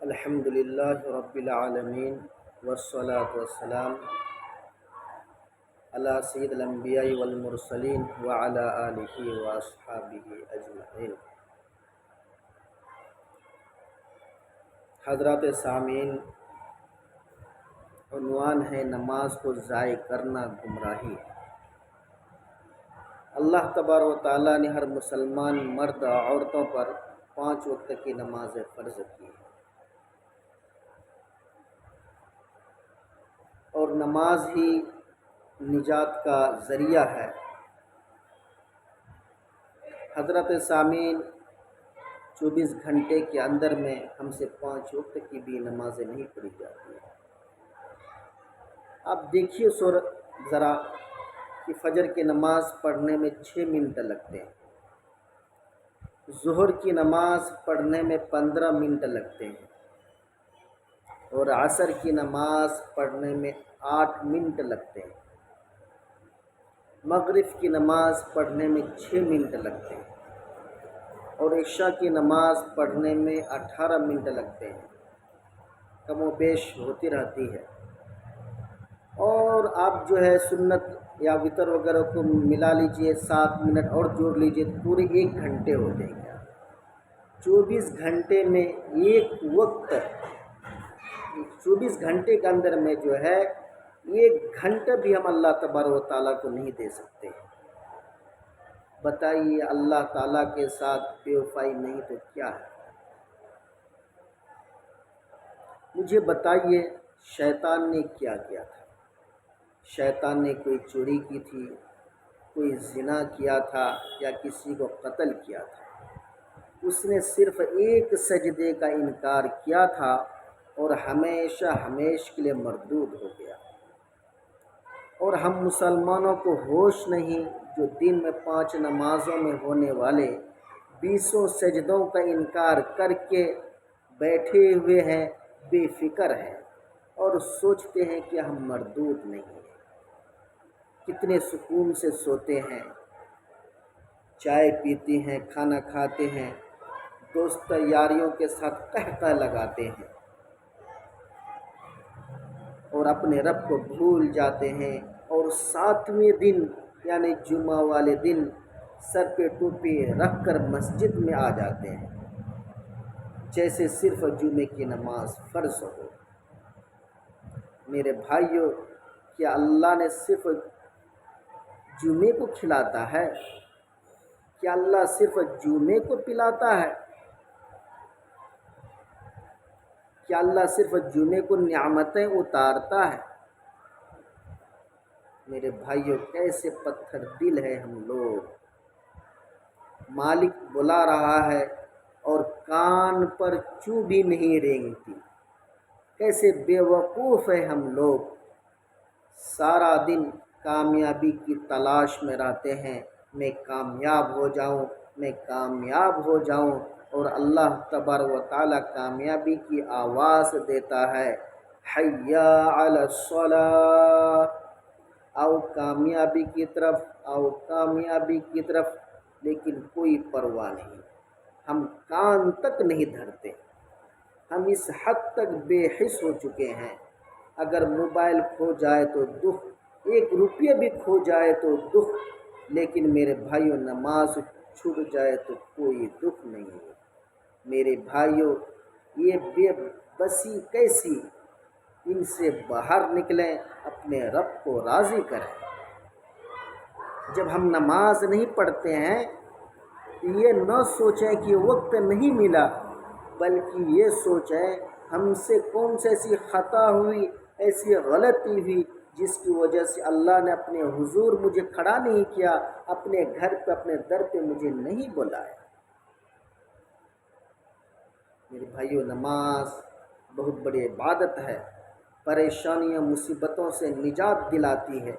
الحمد للہ رب العالمین والصلاة والسلام علی سید الانبیاء والمرسلین وعلی آلہ واصحابہ اجمعین۔ حضرات سامعین، عنوان ہے نماز کو ضائع کرنا گمراہی۔ اللہ تبارک و تعالیٰ نے ہر مسلمان مرد اور عورتوں پر 5 وقت کی نماز فرض کی ہے، اور نماز ہی نجات کا ذریعہ ہے۔ حضرت سامعین، 24 گھنٹے کے اندر میں ہم سے 5 وقت کی بھی نمازیں نہیں پڑھی جاتی ہیں۔ آپ دیکھیے ذرا کہ فجر کی نماز پڑھنے میں 6 منٹ لگتے ہیں، ظہر کی نماز پڑھنے میں 15 منٹ لگتے ہیں، اور عصر کی نماز پڑھنے میں 8 منٹ لگتے ہیں، مغرب کی نماز پڑھنے میں 6 منٹ لگتے ہیں، اور عشاء کی نماز پڑھنے میں 18 منٹ لگتے ہیں۔ کم و بیش ہوتی رہتی ہے۔ اور آپ سنت یا وتر وغیرہ کو ملا لیجئے، 7 منٹ اور جوڑ لیجئے، تو پورے 1 گھنٹے ہوتے ہیں۔ 24 گھنٹے میں ایک وقت، 24 گھنٹے کے اندر میں 1 گھنٹہ بھی ہم اللہ تبارک و تعالیٰ کو نہیں دے سکتے۔ بتائیے، اللہ تعالیٰ کے ساتھ بے وفائی نہیں تو کیا ہے؟ مجھے بتائیے، شیطان نے کیا کیا تھا؟ شیطان نے کوئی چوری کی تھی، کوئی زنا کیا تھا، یا کسی کو قتل کیا تھا؟ اس نے صرف ایک سجدے کا انکار کیا تھا، اور ہمیشہ ہمیشہ کے لیے مردود ہو گیا۔ اور ہم مسلمانوں کو ہوش نہیں، جو دن میں 5 نمازوں میں ہونے والے 20 سجدوں کا انکار کر کے بیٹھے ہوئے ہیں، بے فکر ہیں، اور سوچتے ہیں کہ ہم مردود نہیں ہیں۔ کتنے سکون سے سوتے ہیں، چائے پیتے ہیں، کھانا کھاتے ہیں، دوست یاریوں کے ساتھ قہقہ لگاتے ہیں، اور اپنے رب کو بھول جاتے ہیں، اور 7ویں دن یعنی جمعہ والے دن سر پہ ٹوپی رکھ کر مسجد میں آ جاتے ہیں، جیسے صرف جمعے کی نماز فرض ہو۔ میرے بھائیوں، کیا اللہ نے صرف جمعے کو کھلاتا ہے؟ کیا اللہ صرف جمعے کو پلاتا ہے؟ کیا اللہ صرف جمعے کو نعمتیں اتارتا ہے؟ میرے بھائیوں، کیسے پتھر دل ہے ہم لوگ! مالک بلا رہا ہے اور کان پر چوں بھی نہیں رینگتی۔ کیسے بے وقوف ہے ہم لوگ! سارا دن کامیابی کی تلاش میں رہتے ہیں، میں کامیاب ہو جاؤں، میں کامیاب ہو جاؤں، اور اللہ تبارک و تعالیٰ کامیابی کی آواز دیتا ہے، حی علی الصلاۃ، آؤ کامیابی کی طرف، آؤ کامیابی کی طرف، لیکن کوئی پرواہ نہیں۔ ہم کان تک نہیں دھرتے۔ ہم اس حد تک بے حس ہو چکے ہیں، اگر موبائل کھو جائے تو دکھ، 1 روپیہ بھی کھو جائے تو دکھ، لیکن میرے بھائیوں، نماز چھوٹ جائے تو کوئی دکھ نہیں ہے۔ میرے بھائیوں، یہ بے بسی کیسی؟ ان سے باہر نکلیں، اپنے رب کو راضی کریں۔ جب ہم نماز نہیں پڑھتے ہیں، یہ نہ سوچیں کہ وقت نہیں ملا، بلکہ یہ سوچیں ہم سے کون سی ایسی خطا ہوئی، ایسی غلطی ہوئی، جس کی وجہ سے اللہ نے اپنے حضور مجھے کھڑا نہیں کیا، اپنے گھر پہ، اپنے در پہ مجھے نہیں بلایا۔ میرے بھائیوں، نماز بہت بڑی عبادت ہے، پریشانیوں مصیبتوں سے نجات دلاتی ہے۔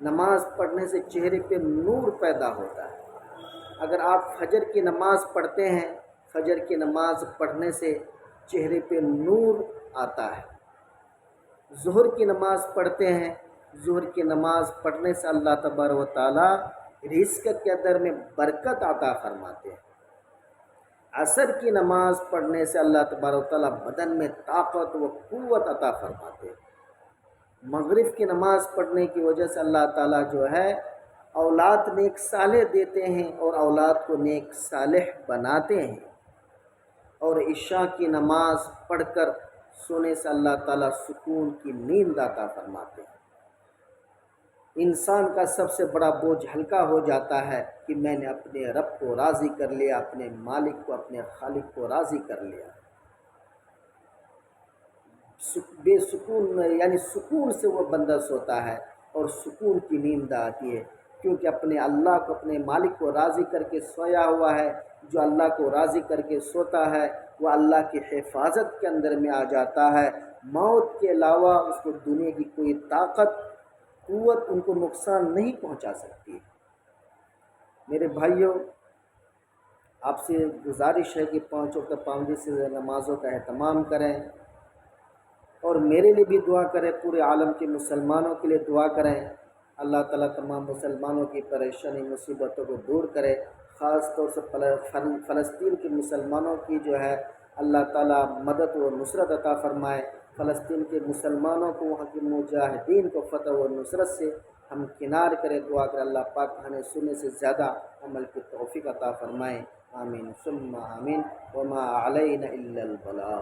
نماز پڑھنے سے چہرے پہ نور پیدا ہوتا ہے۔ اگر آپ فجر کی نماز پڑھتے ہیں، فجر کی نماز پڑھنے سے چہرے پہ نور آتا ہے۔ ظہر کی نماز پڑھتے ہیں، ظہر کی نماز پڑھنے سے اللہ تبارک و تعالیٰ رزق کے اندر میں برکت عطا فرماتے ہیں۔ عصر کی نماز پڑھنے سے اللہ تبارک و تعالیٰ بدن میں طاقت و قوت عطا فرماتے ہیں۔ مغرب کی نماز پڑھنے کی وجہ سے اللہ تعالیٰ جو ہے اولاد نیک صالح دیتے ہیں اور اولاد کو نیک صالح بناتے ہیں، اور عشاء کی نماز پڑھ کر سونے سے اللہ تعالیٰ سکون کی نیند عطا فرماتے ہیں۔ انسان کا سب سے بڑا بوجھ ہلکا ہو جاتا ہے کہ میں نے اپنے رب کو راضی کر لیا، اپنے مالک کو، اپنے خالق کو راضی کر لیا۔ بے سکون یعنی سکون سے وہ بندہ سوتا ہے اور سکون کی نیند آتی ہے، کیونکہ اپنے اللہ کو، اپنے مالک کو راضی کر کے سویا ہوا ہے۔ جو اللہ کو راضی کر کے سوتا ہے وہ اللہ کی حفاظت کے اندر میں آ جاتا ہے۔ موت کے علاوہ اس کو دنیا کی کوئی طاقت، قوت ان کو نقصان نہیں پہنچا سکتی۔ میرے بھائیوں، آپ سے گزارش ہے کہ 5 وقت پابندی سے نمازوں کا اہتمام کریں، اور میرے لیے بھی دعا کریں، پورے عالم کے مسلمانوں کے لیے دعا کریں۔ اللہ تعالیٰ تمام مسلمانوں کی پریشانی مصیبتوں کو دور کرے، خاص طور سے فلسطین کے مسلمانوں کی جو ہے اللہ تعالیٰ مدد و نصرت عطا فرمائے۔ فلسطین کے مسلمانوں کو، وہاں کے مجاہدین کو فتح و نصرت سے ہم کنار کرے، دعا کرے اللہ پاک ہمیں سننے سے زیادہ عمل کی توفیق عطا فرمائے۔ آمین ثم آمین۔ وما علینا الا البلاغ۔